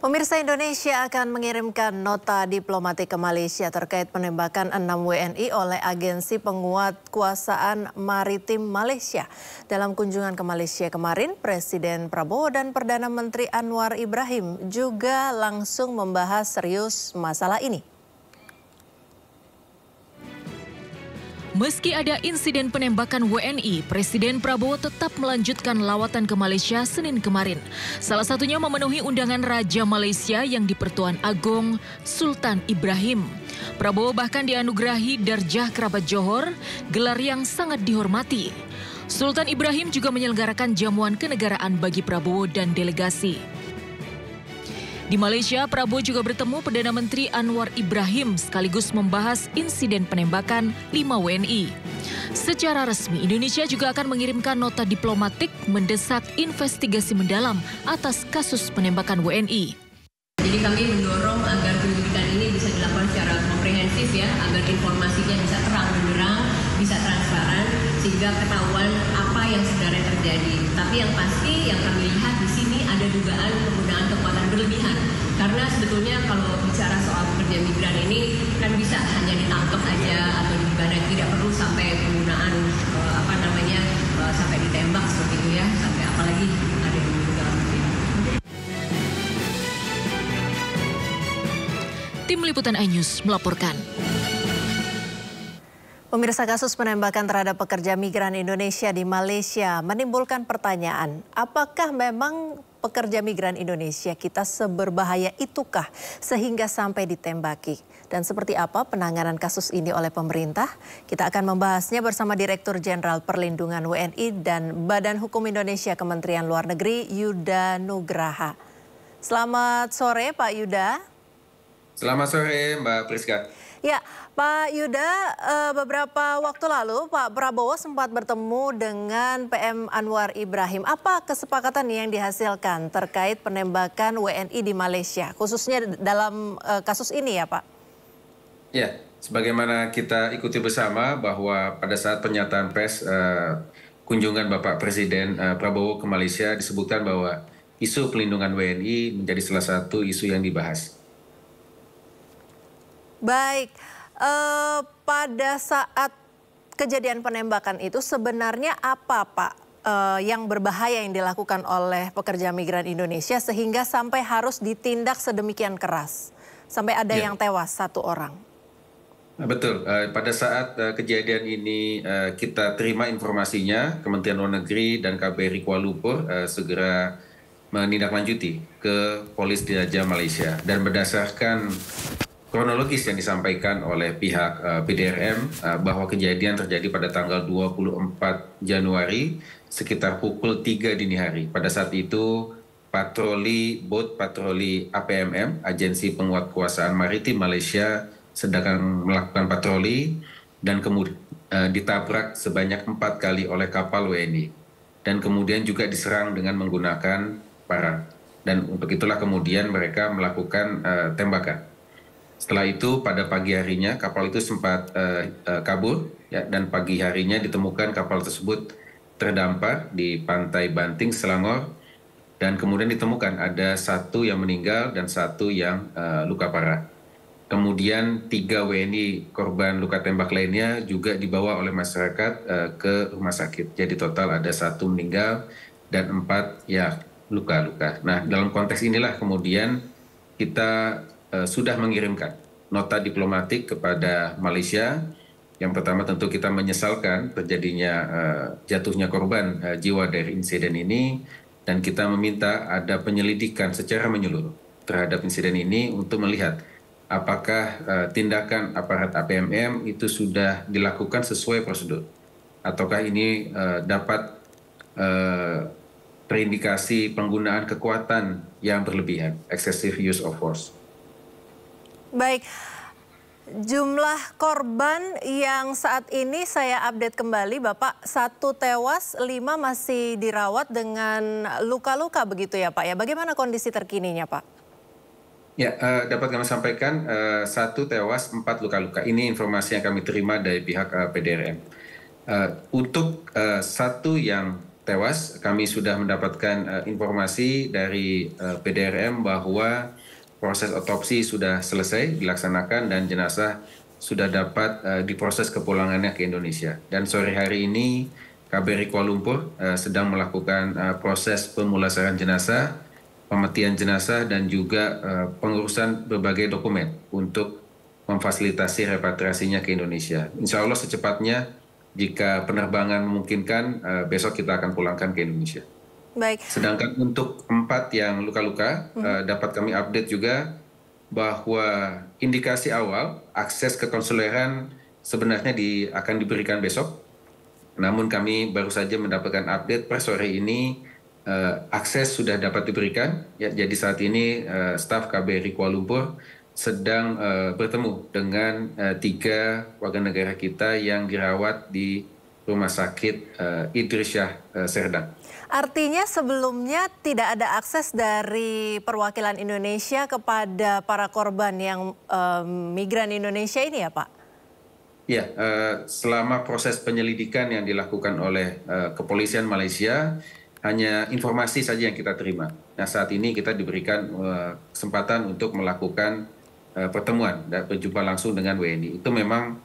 Pemirsa, Indonesia akan mengirimkan nota diplomatik ke Malaysia terkait penembakan 6 WNI oleh Agensi Penguatkuasaan Maritim Malaysia. Dalam kunjungan ke Malaysia kemarin, Presiden Prabowo dan Perdana Menteri Anwar Ibrahim juga langsung membahas serius masalah ini. Meski ada insiden penembakan WNI, Presiden Prabowo tetap melanjutkan lawatan ke Malaysia Senin kemarin. Salah satunya memenuhi undangan Raja Malaysia yang di-Pertuan Agong Sultan Ibrahim. Prabowo bahkan dianugerahi Darjah Kerabat Johor, gelar yang sangat dihormati. Sultan Ibrahim juga menyelenggarakan jamuan kenegaraan bagi Prabowo dan delegasi. Di Malaysia, Prabowo juga bertemu Perdana Menteri Anwar Ibrahim sekaligus membahas insiden penembakan 5 WNI. Secara resmi, Indonesia juga akan mengirimkan nota diplomatik mendesak investigasi mendalam atas kasus penembakan WNI. Jadi kami mendorong agar penyelidikan ini bisa dilakukan secara komprehensif ya, agar informasinya bisa terang benderang, bisa transparan, sehingga ketahuan apa yang sebenarnya terjadi. Tapi yang pasti yang kami lihat di sini ada dugaan penggunaan kekuatan berlebihan. Karena sebetulnya kalau bicara soal pekerja migran ini kan bisa hanya ditangkap aja atau dibadai, tidak perlu sampai penggunaan sampai ditembak seperti itu ya, sampai apalagi ada yang meninggal. Tim Liputan iNews melaporkan. Pemirsa, kasus penembakan terhadap pekerja migran Indonesia di Malaysia menimbulkan pertanyaan, apakah memang pekerja migran Indonesia kita seberbahaya itukah sehingga sampai ditembaki? Dan seperti apa penanganan kasus ini oleh pemerintah? Kita akan membahasnya bersama Direktur Jenderal Perlindungan WNI dan Badan Hukum Indonesia Kementerian Luar Negeri, Yuda Nugraha. Selamat sore, Pak Yuda. Selamat sore, Mbak Priska. Ya, Pak Yuda, beberapa waktu lalu Pak Prabowo sempat bertemu dengan PM Anwar Ibrahim. Apa kesepakatan yang dihasilkan terkait penembakan WNI di Malaysia, khususnya dalam kasus ini ya Pak? Ya, sebagaimana kita ikuti bersama bahwa pada saat pernyataan pers kunjungan Bapak Presiden Prabowo ke Malaysia disebutkan bahwa isu pelindungan WNI menjadi salah satu isu yang dibahas. Baik, pada saat kejadian penembakan itu sebenarnya apa Pak yang berbahaya yang dilakukan oleh pekerja migran Indonesia sehingga sampai harus ditindak sedemikian keras? Sampai ada yang tewas 1 orang. Betul, pada saat kejadian ini kita terima informasinya, Kementerian Luar Negeri dan KBRI Kuala Lumpur segera menindaklanjuti ke Polis Diraja Malaysia. Dan berdasarkan kronologis yang disampaikan oleh pihak PDRM bahwa kejadian terjadi pada tanggal 24 Januari sekitar pukul 3 dini hari. Pada saat itu patroli APMM, Agensi Penguatkuasaan Maritim Malaysia, sedang melakukan patroli dan kemudian ditabrak sebanyak 4 kali oleh kapal WNI dan kemudian juga diserang dengan menggunakan parang. Dan untuk itulah kemudian mereka melakukan tembakan. Setelah itu pada pagi harinya kapal itu sempat kabur ya, dan pagi harinya ditemukan kapal tersebut terdampar di pantai Banting, Selangor, dan kemudian ditemukan ada 1 yang meninggal dan 1 yang luka parah. Kemudian 3 WNI korban luka tembak lainnya juga dibawa oleh masyarakat ke rumah sakit. Jadi total ada 1 meninggal dan 4 ya luka-luka. Nah, dalam konteks inilah kemudian kita sudah mengirimkan nota diplomatik kepada Malaysia. Yang pertama tentu kita menyesalkan terjadinya jatuhnya korban jiwa dari insiden ini, dan kita meminta ada penyelidikan secara menyeluruh terhadap insiden ini untuk melihat apakah tindakan aparat APMM itu sudah dilakukan sesuai prosedur, ataukah ini dapat terindikasi penggunaan kekuatan yang berlebihan, excessive use of force. Baik, jumlah korban yang saat ini saya update kembali Bapak, 1 tewas, 5 masih dirawat dengan luka-luka begitu ya Pak ya. Bagaimana kondisi terkininya Pak? Ya, dapat kami sampaikan 1 tewas, 4 luka-luka. Ini informasi yang kami terima dari pihak PDRM. Untuk 1 yang tewas. Kami sudah mendapatkan informasi dari PDRM bahwa proses otopsi sudah selesai dilaksanakan dan jenazah sudah dapat diproses kepulangannya ke Indonesia. Dan sore hari ini KBRI Kuala Lumpur sedang melakukan proses pemulasaran jenazah, pemetian jenazah, dan juga pengurusan berbagai dokumen untuk memfasilitasi repatriasinya ke Indonesia. Insya Allah secepatnya jika penerbangan memungkinkan besok kita akan pulangkan ke Indonesia. Baik. Sedangkan untuk 4 yang luka-luka dapat kami update juga bahwa indikasi awal akses ke konsuleran sebenarnya akan diberikan besok. Namun kami baru saja mendapatkan update per sore ini akses sudah dapat diberikan. Ya, jadi saat ini staf KBRI Kuala Lumpur sedang bertemu dengan 3 warga negara kita yang dirawat di Rumah Sakit Idris Syah Serdang. Artinya sebelumnya tidak ada akses dari perwakilan Indonesia kepada para korban yang migran Indonesia ini ya Pak? Ya, selama proses penyelidikan yang dilakukan oleh kepolisian Malaysia, hanya informasi saja yang kita terima. Nah, saat ini kita diberikan kesempatan untuk melakukan pertemuan dan berjumpa langsung dengan WNI. Itu memang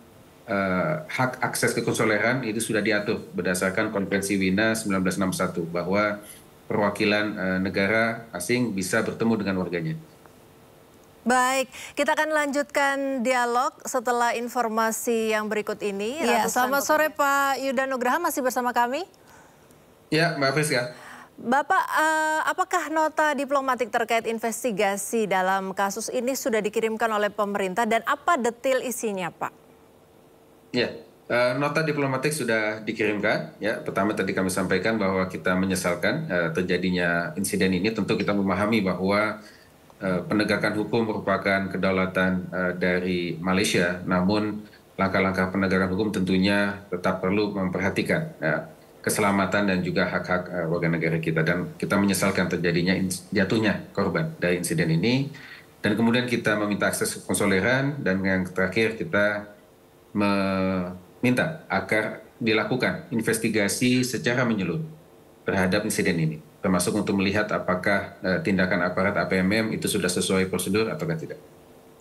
hak akses ke konsuleran itu sudah diatur berdasarkan Konvensi Wina 1961 bahwa perwakilan negara asing bisa bertemu dengan warganya. Baik, kita akan lanjutkan dialog setelah informasi yang berikut ini. Ya, selamat sore Pak Yuda Nugraha, masih bersama kami? Ya, Mbak Friska. Bapak, apakah nota diplomatik terkait investigasi dalam kasus ini sudah dikirimkan oleh pemerintah dan apa detail isinya, Pak? Ya, nota diplomatik sudah dikirimkan. Ya, pertama tadi kami sampaikan bahwa kita menyesalkan terjadinya insiden ini. Tentu kita memahami bahwa penegakan hukum merupakan kedaulatan dari Malaysia. Namun langkah-langkah penegakan hukum tentunya tetap perlu memperhatikan keselamatan dan juga hak-hak warga negara kita. Dan kita menyesalkan terjadinya jatuhnya korban dari insiden ini. Dan kemudian kita meminta akses konsuleran dan yang terakhir kita meminta agar dilakukan investigasi secara menyeluruh terhadap insiden ini, termasuk untuk melihat apakah tindakan aparat APMM itu sudah sesuai prosedur atau tidak.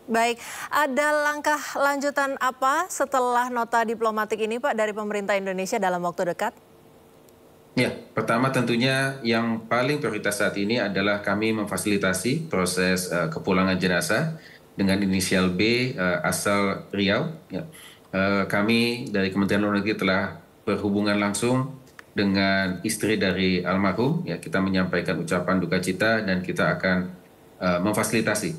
Baik, ada langkah lanjutan apa setelah nota diplomatik ini Pak dari pemerintah Indonesia dalam waktu dekat? Ya, pertama tentunya yang paling prioritas saat ini adalah kami memfasilitasi proses kepulangan jenazah dengan inisial B asal Riau. Ya. Kami dari Kementerian Luar Negeri telah berhubungan langsung dengan istri dari almarhum. Ya, kita menyampaikan ucapan duka cita dan kita akan memfasilitasi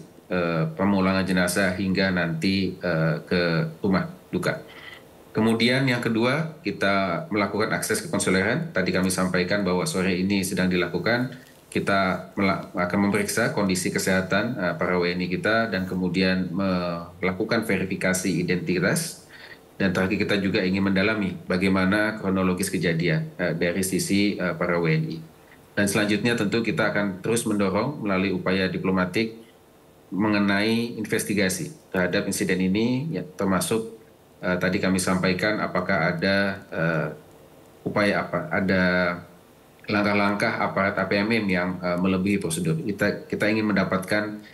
pemulangan jenazah hingga nanti ke rumah duka. Kemudian yang kedua, kita melakukan akses ke konsuleran. Tadi kami sampaikan bahwa sore ini sedang dilakukan. Kita akan memeriksa kondisi kesehatan para WNI kita dan kemudian melakukan verifikasi identitas. Dan terakhir kita juga ingin mendalami bagaimana kronologis kejadian dari sisi para WNI. Dan selanjutnya tentu kita akan terus mendorong melalui upaya diplomatik mengenai investigasi terhadap insiden ini, ya, termasuk tadi kami sampaikan apakah ada upaya ada langkah-langkah aparat APMM yang melebihi prosedur. Kita ingin mendapatkan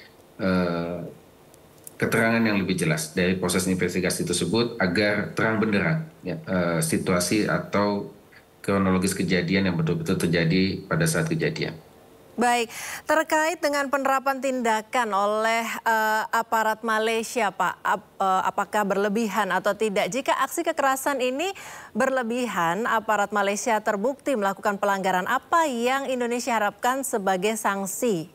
keterangan yang lebih jelas dari proses investigasi tersebut agar terang benderang ya, situasi atau kronologis kejadian yang betul-betul terjadi pada saat kejadian. Baik, terkait dengan penerapan tindakan oleh aparat Malaysia, Pak, apakah berlebihan atau tidak? Jika aksi kekerasan ini berlebihan, aparat Malaysia terbukti melakukan pelanggaran, apa yang Indonesia harapkan sebagai sanksi?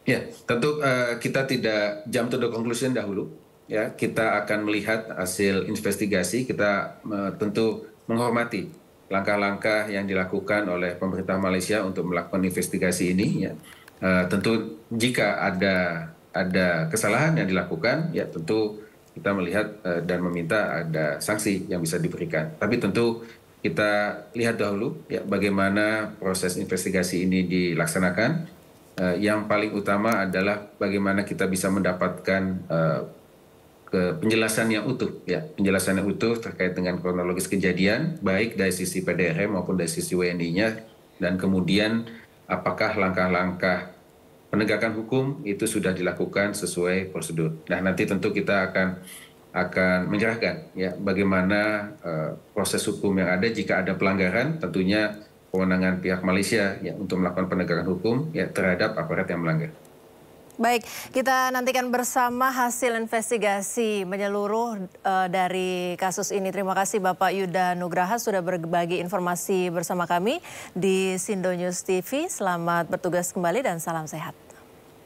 Ya, tentu kita tidak jump to the conclusion dahulu. Ya, kita akan melihat hasil investigasi. Kita tentu menghormati langkah-langkah yang dilakukan oleh pemerintah Malaysia untuk melakukan investigasi ini. Ya, tentu jika ada kesalahan yang dilakukan, ya tentu kita melihat dan meminta ada sanksi yang bisa diberikan. Tapi tentu kita lihat dahulu ya bagaimana proses investigasi ini dilaksanakan. Yang paling utama adalah bagaimana kita bisa mendapatkan ke penjelasan yang utuh, ya, penjelasan yang utuh terkait dengan kronologis kejadian, baik dari sisi PDRM maupun dari sisi WNI-nya, dan kemudian apakah langkah-langkah penegakan hukum itu sudah dilakukan sesuai prosedur. Nah, nanti tentu kita akan menyerahkan ya bagaimana proses hukum yang ada jika ada pelanggaran, tentunya kewenangan pihak Malaysia ya untuk melakukan penegakan hukum ya terhadap aparat yang melanggar. Baik, kita nantikan bersama hasil investigasi menyeluruh dari kasus ini. Terima kasih Bapak Yuda Nugraha sudah berbagi informasi bersama kami di Sindo News TV. Selamat bertugas kembali dan salam sehat.